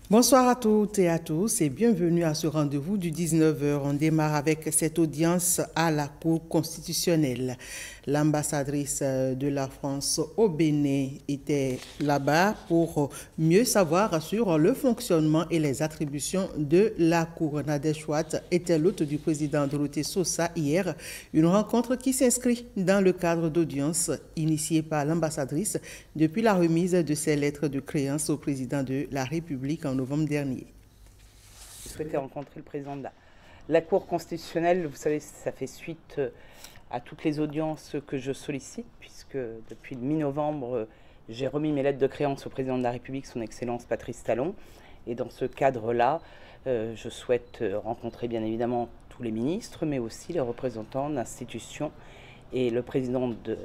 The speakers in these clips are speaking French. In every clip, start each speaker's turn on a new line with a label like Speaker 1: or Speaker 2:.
Speaker 1: Bonsoir à toutes et à tous et bienvenue à ce rendez-vous du 19h. On démarre avec cette audience à la Cour constitutionnelle. L'ambassadrice de la France au Bénin était là-bas pour mieux savoir sur le fonctionnement et les attributions de la Cour. Nadège Chouat était l'hôte du président Dorothée Sosa hier, une rencontre qui s'inscrit dans le cadre d'audience initiée par l'ambassadrice depuis la remise de ses lettres de créance au président de la République en novembre dernier.
Speaker 2: Je souhaitais rencontrer le président de la Cour constitutionnelle. Vous savez, ça fait suite à toutes les audiences que je sollicite, puisque depuis le mi-novembre, j'ai remis mes lettres de créance au président de la République, son Excellence Patrice Talon. Et dans ce cadre-là, je souhaite rencontrer bien évidemment tous les ministres, mais aussi les représentants d'institutions. Et le président de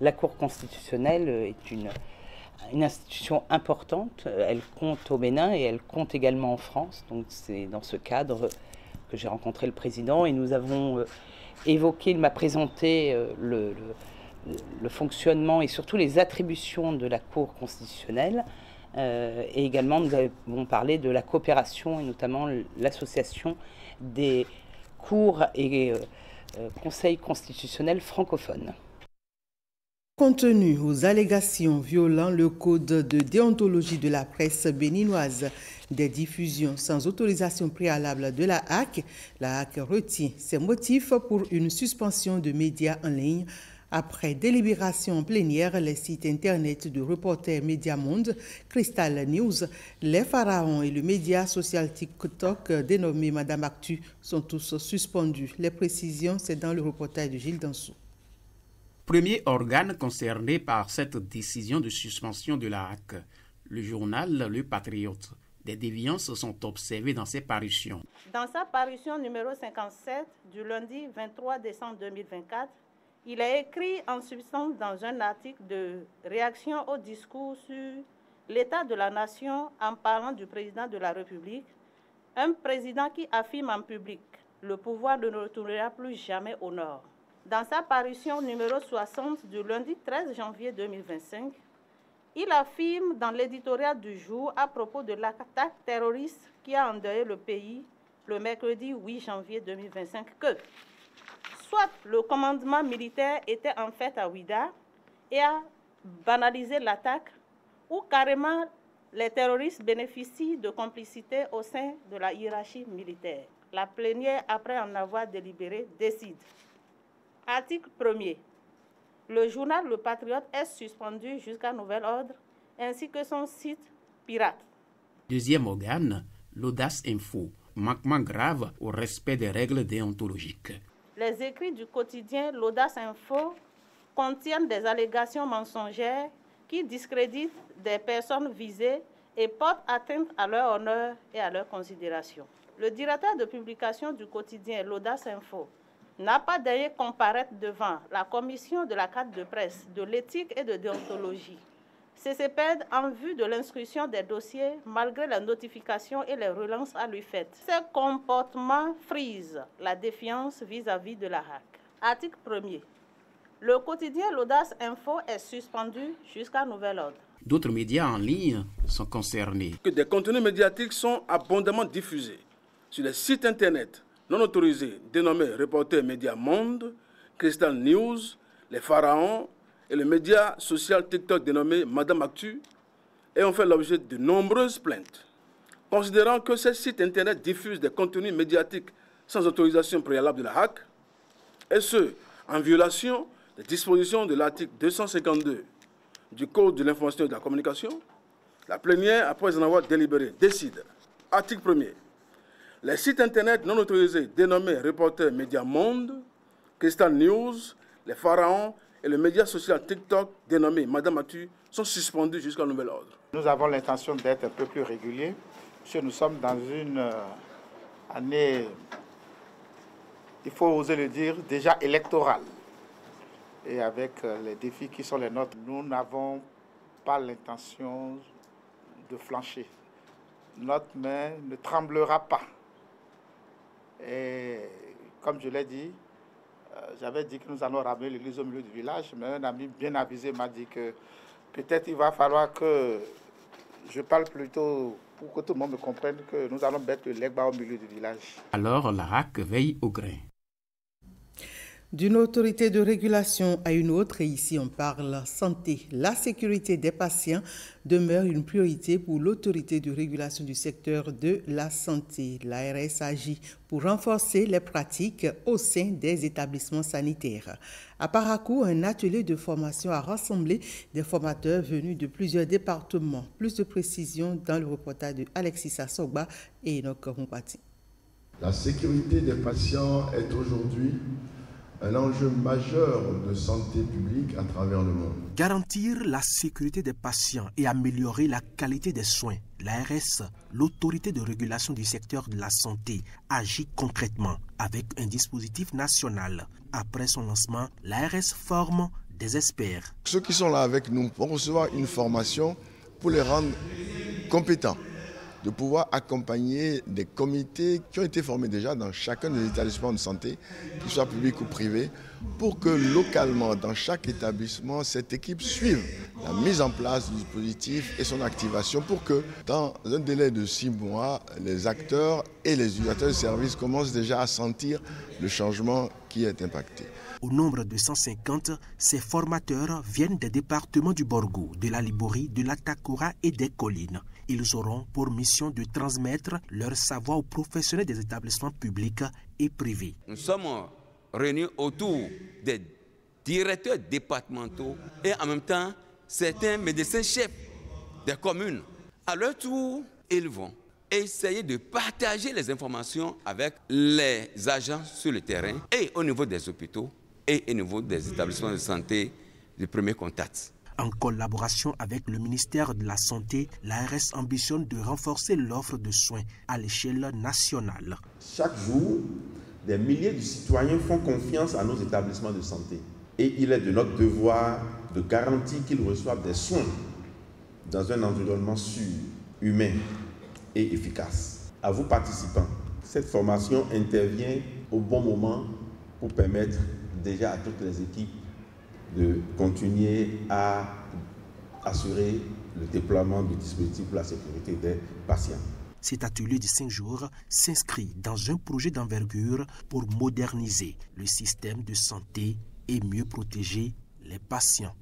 Speaker 2: la Cour constitutionnelle est une institution importante. Elle compte au Bénin et elle compte également en France. Donc c'est dans ce cadre que j'ai rencontré le président et nous avons évoqué, il m'a présenté le fonctionnement et surtout les attributions de la Cour constitutionnelle. Et également nous avons parlé de la coopération et notamment l'association des cours et conseils constitutionnels francophones.
Speaker 1: Compte tenu aux allégations violant le code de déontologie de la presse béninoise, des diffusions sans autorisation préalable de la HAC retient ses motifs pour une suspension de médias en ligne. Après délibération en plénière, les sites internet de Reporter Média Monde, Crystal News, Les Pharaons et le média social TikTok dénommé Madame Actu sont tous suspendus. Les précisions, c'est dans le reportage de Gilles Dansou.
Speaker 3: Premier organe concerné par cette décision de suspension de la HAC, le journal Le Patriote. Des déviances sont observées dans ses parutions.
Speaker 4: Dans sa parution numéro 57 du lundi 23 décembre 2024, il a écrit en substance dans un article de réaction au discours sur l'état de la nation en parlant du président de la République, un président qui affirme en public le pouvoir ne retournera plus jamais au nord. Dans sa parution numéro 60 du lundi 13 janvier 2025, il affirme dans l'éditorial du jour à propos de l'attaque terroriste qui a endeuillé le pays le mercredi 8 janvier 2025 que soit le commandement militaire était en fait à Ouidah et a banalisé l'attaque, ou carrément les terroristes bénéficient de complicité au sein de la hiérarchie militaire. La plénière, après en avoir délibéré, décide. Article 1er. Le journal Le Patriote est suspendu jusqu'à nouvel ordre, ainsi que son site pirate.
Speaker 3: Deuxième organe, l'Audace Info. Manquement grave au respect des règles déontologiques.
Speaker 4: Les écrits du quotidien L'Audace Info contiennent des allégations mensongères qui discréditent des personnes visées et portent atteinte à leur honneur et à leur considération. Le directeur de publication du quotidien L'Audace Info n'a pas d'ailleurs comparaître devant la commission de la carte de presse, de l'éthique et de déontologie, CCPED, en vue de l'instruction des dossiers malgré les notifications et les relances à lui faites. Ces comportements frisent la défiance vis-à-vis de la HAC. Article 1er. Le quotidien L'Audace Info est suspendu jusqu'à nouvel ordre.
Speaker 3: D'autres médias en ligne sont concernés.
Speaker 5: Que des contenus médiatiques sont abondamment diffusés sur les sites internet non autorisés dénommés Reporter Média Monde, Crystal News, Les Pharaons et le média social TikTok dénommé Madame Actu et ont fait l'objet de nombreuses plaintes. Considérant que ces sites internet diffusent des contenus médiatiques sans autorisation préalable de la HAC, et ce, en violation des dispositions de l'article 252 du Code de l'information et de la communication, la plénière, après en avoir délibéré, décide. Article 1er. Les sites internet non autorisés dénommés Reporter Média Monde, Crystal News, Les Pharaons et le média social TikTok dénommé Madame Actu sont suspendus jusqu'à nouvel ordre.
Speaker 6: Nous avons l'intention d'être un peu plus réguliers, puisque nous sommes dans une année, il faut oser le dire, déjà électorale. Et avec les défis qui sont les nôtres, nous n'avons pas l'intention de flancher. Notre main ne tremblera pas. Et comme je l'ai dit, j'avais dit que nous allons ramener l'église au milieu du village, mais un ami bien avisé m'a dit que peut-être il va falloir que je parle plutôt pour que tout le monde me comprenne que nous allons mettre le legba au milieu du village.
Speaker 3: Alors l'ARAC veille au grain.
Speaker 1: D'une autorité de régulation à une autre, et ici on parle santé. La sécurité des patients demeure une priorité pour l'autorité de régulation du secteur de la santé. L'ARS agit pour renforcer les pratiques au sein des établissements sanitaires. À Parakou, un atelier de formation a rassemblé des formateurs venus de plusieurs départements. Plus de précisions dans le reportage de Alexis Assogba et Enoch Rompati.
Speaker 7: La sécurité des patients est aujourd'hui un enjeu majeur de santé publique à travers le monde.
Speaker 8: Garantir la sécurité des patients et améliorer la qualité des soins. L'ARS, l'autorité de régulation du secteur de la santé, agit concrètement avec un dispositif national. Après son lancement, l'ARS forme des experts.
Speaker 7: Ceux qui sont là avec nous vont recevoir une formation pour les rendre compétents, de pouvoir accompagner des comités qui ont été formés déjà dans chacun des établissements de santé, qu'ils soient publics ou privés, pour que localement, dans chaque établissement, cette équipe suive la mise en place du dispositif et son activation pour que, dans un délai de 6 mois, les acteurs et les utilisateurs de services commencent déjà à sentir le changement qui est impacté.
Speaker 8: Au nombre de 150, ces formateurs viennent des départements du Borgou, de la Libori, de la Takora et des collines. Ils auront pour mission de transmettre leur savoir aux professionnels des établissements publics et privés.
Speaker 9: Nous sommes réunis autour des directeurs départementaux et en même temps certains médecins-chefs des communes. À leur tour, ils vont essayer de partager les informations avec les agents sur le terrain et au niveau des hôpitaux et au niveau des établissements de santé de premier contact.
Speaker 8: En collaboration avec le ministère de la Santé, l'ARS ambitionne de renforcer l'offre de soins à l'échelle nationale.
Speaker 10: Chaque jour, des milliers de citoyens font confiance à nos établissements de santé. Et il est de notre devoir de garantir qu'ils reçoivent des soins dans un environnement sûr, humain et efficace. À vous participants, cette formation intervient au bon moment pour permettre déjà à toutes les équipes de continuer à assurer le déploiement du dispositif pour la sécurité des patients.
Speaker 8: Cet atelier de 5 jours s'inscrit dans un projet d'envergure pour moderniser le système de santé et mieux protéger les patients.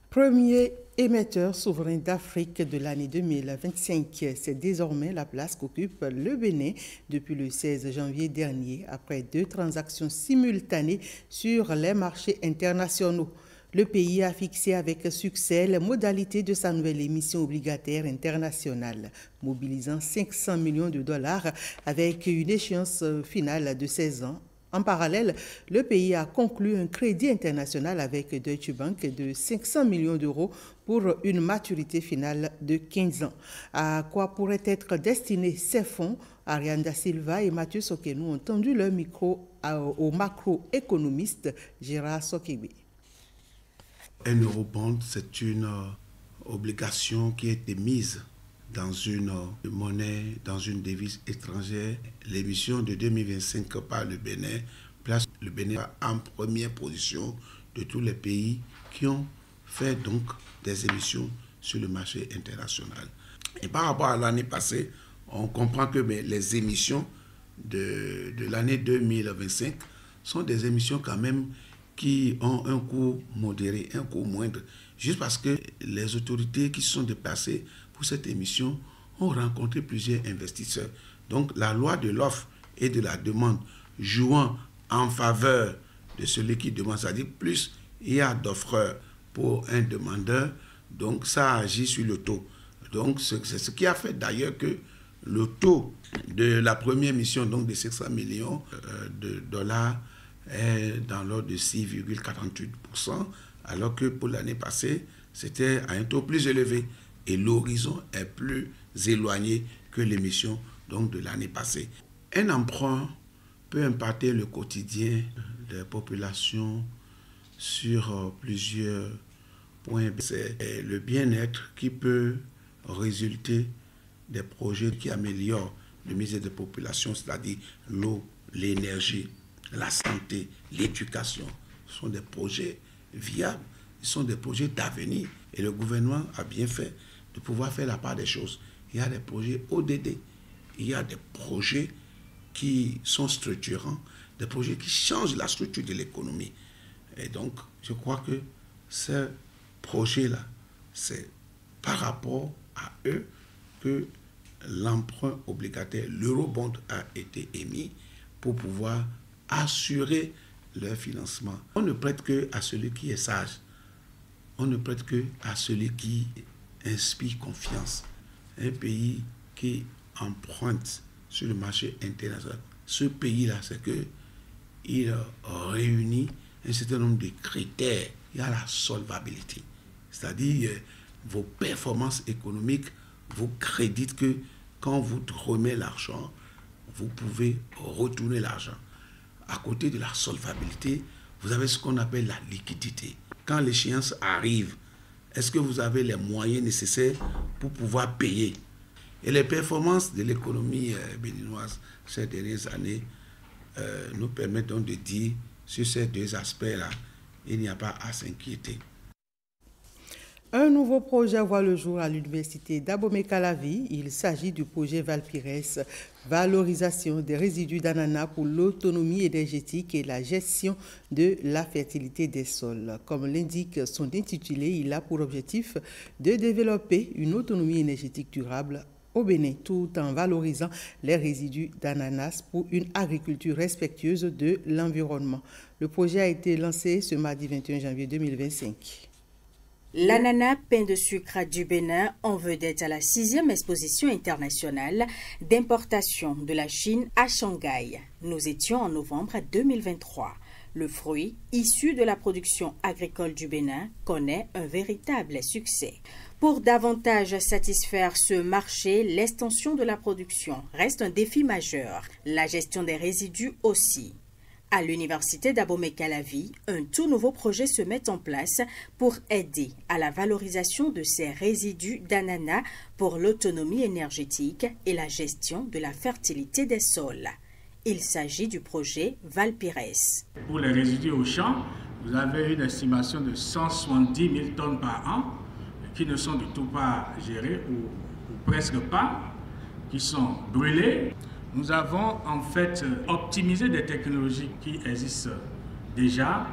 Speaker 1: Premier émetteur souverain d'Afrique de l'année 2025, c'est désormais la place qu'occupe le Bénin depuis le 16 janvier dernier, après 2 transactions simultanées sur les marchés internationaux. Le pays a fixé avec succès les modalités de sa nouvelle émission obligataire internationale, mobilisant 500 millions de dollars avec une échéance finale de 16 ans. En parallèle, le pays a conclu un crédit international avec Deutsche Bank de 500 millions d'euros pour une maturité finale de 15 ans. À quoi pourraient être destinés ces fonds? Ariane Da Silva et Mathieu Sokenou ont tendu leur micro au macroéconomiste Gérard Sokebe.
Speaker 11: Un eurobond, c'est une obligation qui a été mise dans une monnaie, dans une devise étrangère. L'émission de 2025 par le Bénin place le Bénin en première position de tous les pays qui ont fait donc des émissions sur le marché international. Et par rapport à l'année passée, on comprend que les émissions de l'année 2025 sont des émissions quand même qui ont un coût modéré, un coût moindre, juste parce que les autorités qui se sont déplacées pour cette émission ont rencontré plusieurs investisseurs. Donc la loi de l'offre et de la demande jouant en faveur de celui qui demande, c'est-à-dire plus il y a d'offreurs pour un demandeur, donc ça agit sur le taux. Donc c'est ce qui a fait d'ailleurs que le taux de la première mission, donc de 500 millions de dollars, est dans l'ordre de 6,48%, alors que pour l'année passée, c'était à un taux plus élevé. Et l'horizon est plus éloigné que l'émission donc, de l'année passée. Un emprunt peut impacter le quotidien des populations sur plusieurs points. C'est le bien-être qui peut résulter des projets qui améliorent le misère des populations, c'est-à-dire l'eau, l'énergie, la santé, l'éducation. Ce sont des projets viables, ce sont des projets d'avenir. Et le gouvernement a bien fait de pouvoir faire la part des choses. il y a des projets ODD, il y a des projets qui sont structurants, des projets qui changent la structure de l'économie. Et donc, je crois que ces projets-là, c'est par rapport à eux que l'emprunt obligataire, l'eurobond a été émis pour pouvoir assurer leur financement. On ne prête que à celui qui est sage. On ne prête que à celui qui inspire confiance. Un pays qui emprunte sur le marché international, ce pays-là, c'est qu'il réunit un certain nombre de critères. Il y a la solvabilité, c'est-à-dire vos performances économiques vous créditent que quand vous remettez l'argent, vous pouvez retourner l'argent. À côté de la solvabilité, vous avez ce qu'on appelle la liquidité. Quand l'échéance arrive, est-ce que vous avez les moyens nécessaires pour pouvoir payer? Et les performances de l'économie béninoise ces dernières années nous permettent donc de dire, sur ces deux aspects-là, il n'y a pas à s'inquiéter.
Speaker 1: Un nouveau projet voit le jour à l'université d'Abomey-Calavi. Il s'agit du projet Valpires, valorisation des résidus d'ananas pour l'autonomie énergétique et la gestion de la fertilité des sols. Comme l'indique son intitulé, il a pour objectif de développer une autonomie énergétique durable au Bénin, tout en valorisant les résidus d'ananas pour une agriculture respectueuse de l'environnement. Le projet a été lancé ce mardi 21 janvier 2025.
Speaker 12: L'ananas pain de sucre du Bénin en vedette à la 6e exposition internationale d'importation de la Chine à Shanghai. Nous étions en novembre 2023. Le fruit, issu de la production agricole du Bénin, connaît un véritable succès. Pour davantage satisfaire ce marché, l'extension de la production reste un défi majeur. La gestion des résidus aussi. À l'université d'Abomey-Calavi, un tout nouveau projet se met en place pour aider à la valorisation de ces résidus d'ananas pour l'autonomie énergétique et la gestion de la fertilité des sols. Il s'agit du projet Valpires.
Speaker 13: Pour les résidus au champ, vous avez une estimation de 170 000 tonnes par an qui ne sont du tout pas gérées ou presque pas, qui sont brûlées. Nous avons en fait optimisé des technologies qui existent déjà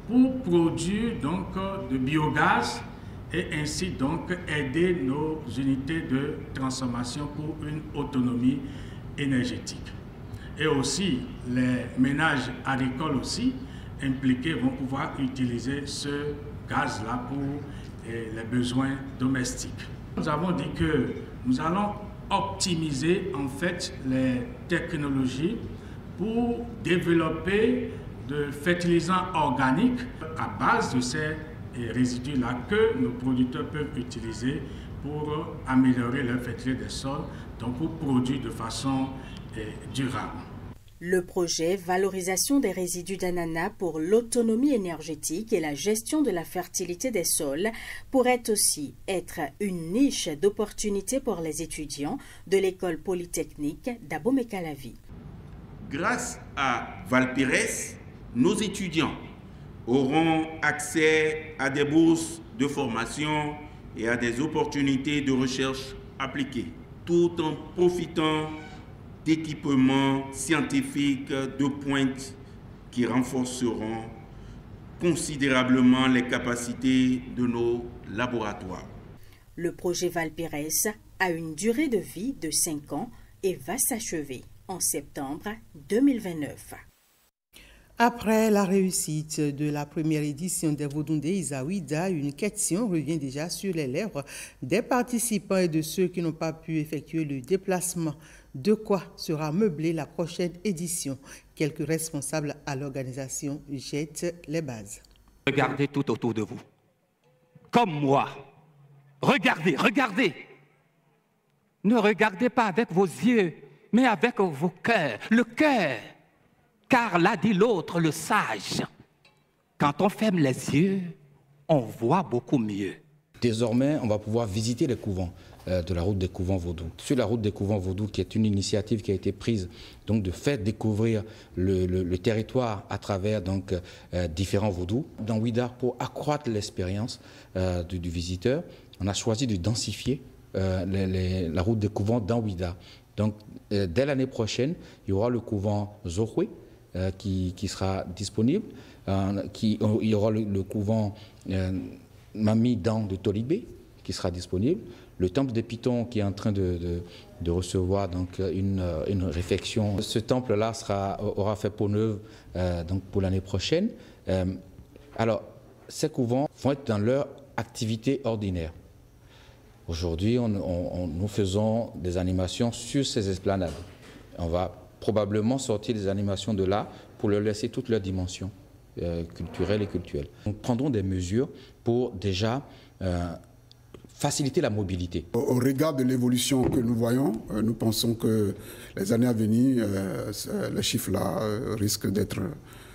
Speaker 13: pour produire donc de biogaz et ainsi donc aider nos unités de transformation pour une autonomie énergétique. Et aussi les ménages agricoles aussi impliqués vont pouvoir utiliser ce gaz-là pour les besoins domestiques. Nous avons dit que nous allons optimiser en fait les technologies pour développer de fertilisants organiques à base de ces résidus-là que nos producteurs peuvent utiliser pour améliorer la fertilité des sols, donc pour produire de façon durable.
Speaker 12: Le projet Valorisation des résidus d'ananas pour l'autonomie énergétique et la gestion de la fertilité des sols pourrait aussi être une niche d'opportunités pour les étudiants de l'école polytechnique d'Abomey-Calavi.
Speaker 14: Grâce à Valpires, nos étudiants auront accès à des bourses de formation et à des opportunités de recherche appliquées, tout en profitant d'équipements scientifiques de pointe qui renforceront considérablement les capacités de nos laboratoires.
Speaker 12: Le projet Valpires a une durée de vie de 5 ans et va s'achever en septembre 2029.
Speaker 1: Après la réussite de la première édition des Vodunde Isaouida, une question revient déjà sur les lèvres des participants et de ceux qui n'ont pas pu effectuer le déplacement. De quoi sera meublée la prochaine édition? Quelques responsables à l'organisation jettent les bases.
Speaker 15: Regardez tout autour de vous. Comme moi. Regardez, regardez. Ne regardez pas avec vos yeux, mais avec vos cœurs. Le cœur. Car l'a dit l'autre, le sage. Quand on ferme les yeux, on voit beaucoup mieux.
Speaker 16: Désormais, on va pouvoir visiter les couvents de la route des couvents vaudous. Sur la route des couvents vaudous, qui est une initiative qui a été prise donc, de faire découvrir le territoire à travers donc, différents vaudous. Dans Ouida, pour accroître l'expérience du visiteur, on a choisi de densifier la route des couvents dans Ouida. Donc, dès l'année prochaine, il y aura le couvent Zohwe qui sera disponible. Il y aura le couvent Mami Dan de Tolibé qui sera disponible. Le temple des Pitons qui est en train de recevoir donc, une réfection. Ce temple-là aura fait peau neuve donc pour l'année prochaine. Alors, ces couvents vont être dans leur activité ordinaire. Aujourd'hui, nous faisons des animations sur ces esplanades. On va probablement sortir des animations de là pour leur laisser toutes leurs dimensions culturelles et cultuelles. Nous prendrons des mesures pour déjà faciliter la mobilité.
Speaker 17: Au regard de l'évolution que nous voyons, nous pensons que les années à venir, les chiffres là risquent d'être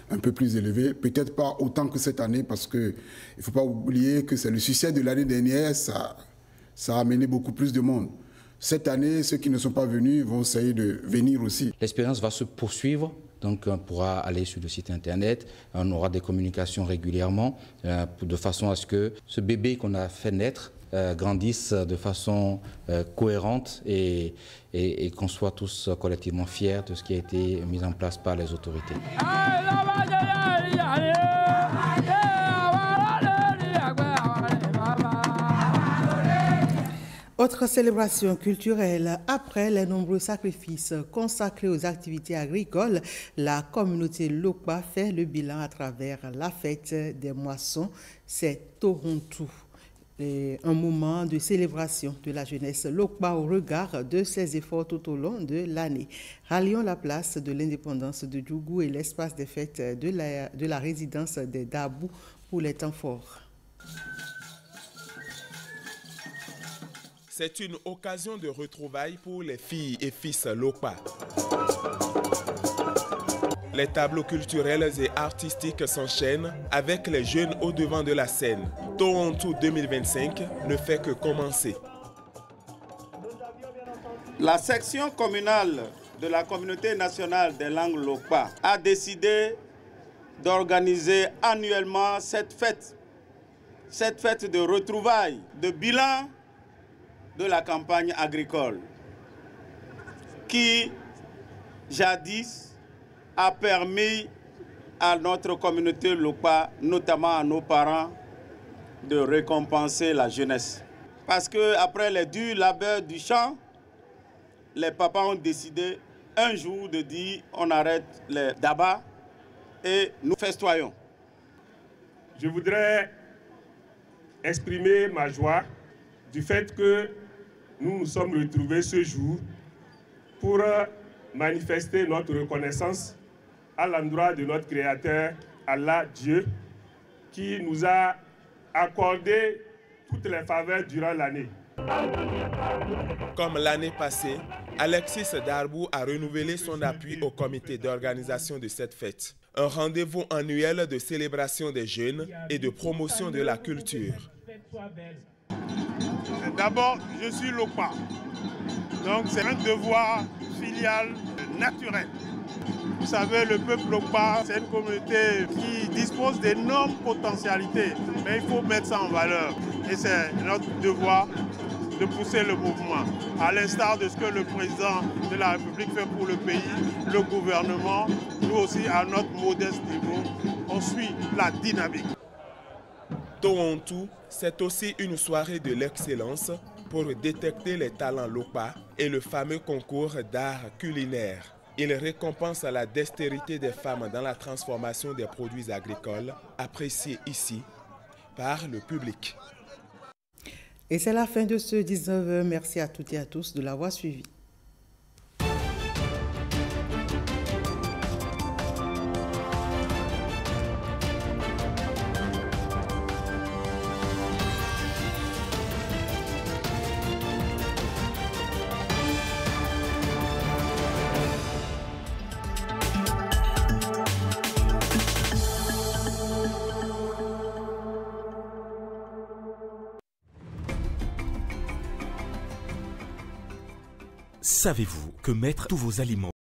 Speaker 17: un peu plus élevés. Peut-être pas autant que cette année, parce qu'il ne faut pas oublier que c'est le succès de l'année dernière, ça a amené beaucoup plus de monde. Cette année, ceux qui ne sont pas venus vont essayer de venir aussi.
Speaker 16: L'expérience va se poursuivre. Donc on pourra aller sur le site internet, on aura des communications régulièrement de façon à ce que ce bébé qu'on a fait naître grandisse de façon cohérente et qu'on soit tous collectivement fiers de ce qui a été mis en place par les autorités.
Speaker 1: Autre célébration culturelle, après les nombreux sacrifices consacrés aux activités agricoles, la communauté Lokpa fait le bilan à travers la fête des moissons, c'est Toronto. Un moment de célébration de la jeunesse Lokpa au regard de ses efforts tout au long de l'année. Rallions la place de l'indépendance de Djougou et l'espace des fêtes de la résidence des Dabou pour les temps forts.
Speaker 18: C'est une occasion de retrouvailles pour les filles et fils Lokpa. Les tableaux culturels et artistiques s'enchaînent avec les jeunes au devant de la scène. Toronto 2025 ne fait que commencer.
Speaker 19: La section communale de la communauté nationale des langues Lokpa a décidé d'organiser annuellement cette fête de retrouvailles, de bilan de la campagne agricole qui, jadis, a permis à notre communauté Lokpa, notamment à nos parents, de récompenser la jeunesse. Parce qu'après les durs labeurs du champ, les papas ont décidé un jour de dire on arrête les dabas et nous festoyons.
Speaker 20: Je voudrais exprimer ma joie du fait que nous nous sommes retrouvés ce jour pour manifester notre reconnaissance à l'endroit de notre Créateur, Allah, Dieu, qui nous a accordé toutes les faveurs durant l'année.
Speaker 18: Comme l'année passée, Alexis Darbou a renouvelé son appui au comité d'organisation de cette fête. Un rendez-vous annuel de célébration des jeunes et de promotion de la culture.
Speaker 21: D'abord, je suis Lokpa, donc c'est un devoir filial naturel. Vous savez, le peuple Lokpa, c'est une communauté qui dispose d'énormes potentialités, mais il faut mettre ça en valeur. Et c'est notre devoir de pousser le mouvement, à l'instar de ce que le président de la République fait pour le pays, le gouvernement, nous aussi à notre modeste niveau, on suit la dynamique.
Speaker 18: Toronto, c'est aussi une soirée de l'excellence pour détecter les talents Lokpa et le fameux concours d'art culinaire. Il récompense la dextérité des femmes dans la transformation des produits agricoles, appréciés ici par le public.
Speaker 1: Et c'est la fin de ce 19h. Merci à toutes et à tous de l'avoir suivi.
Speaker 22: Savez-vous que mettre tous vos aliments